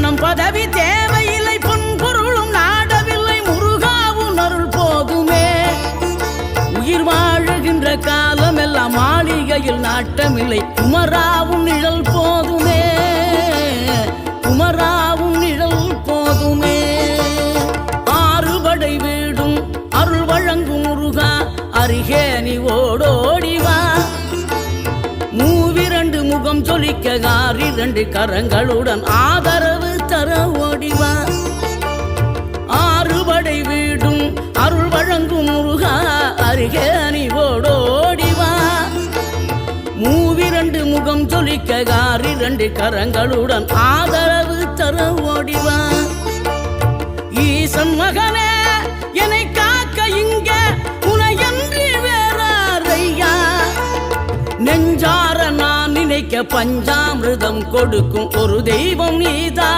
நம் பதவி தேவையில்லை, பொன்பொருளும் நாடவில்லை, முருகாவும் அருள் போதுமே. உயிர் வாழுகின்ற காலம் எல்லாம் மாளிகையில் நாட்டமில்லை, குமராவும் நிழல் போதுமே, குமராவும் நிழல் போதுமே. ஆறுபடை வீடும் அருள் வழங்கும் முருகா, அருகே நீ ஓடோடிவா. மூவிரண்டு முகம் சொலிக்க ஆறிரண்டு கரங்களுடன் ஆதரவு தர ஓடிவா. ஆறுபடை வீடும் அருள் வழங்கும் முருகா, அருகே நீ ஓடோடிவா. மூவிரண்டு முகம் சொலிக்க ஆறிரண்டு கரங்களுடன் ஆதரவு தர ஓடிவா. ஈசன் மகனே என்னை காக்க இங்க உனையன்றி வேறாரையா. நெஞ்சார நான் நினைக்க பஞ்சாமிர்தம் கொடுக்கும் ஒரு தெய்வம் நீதான்.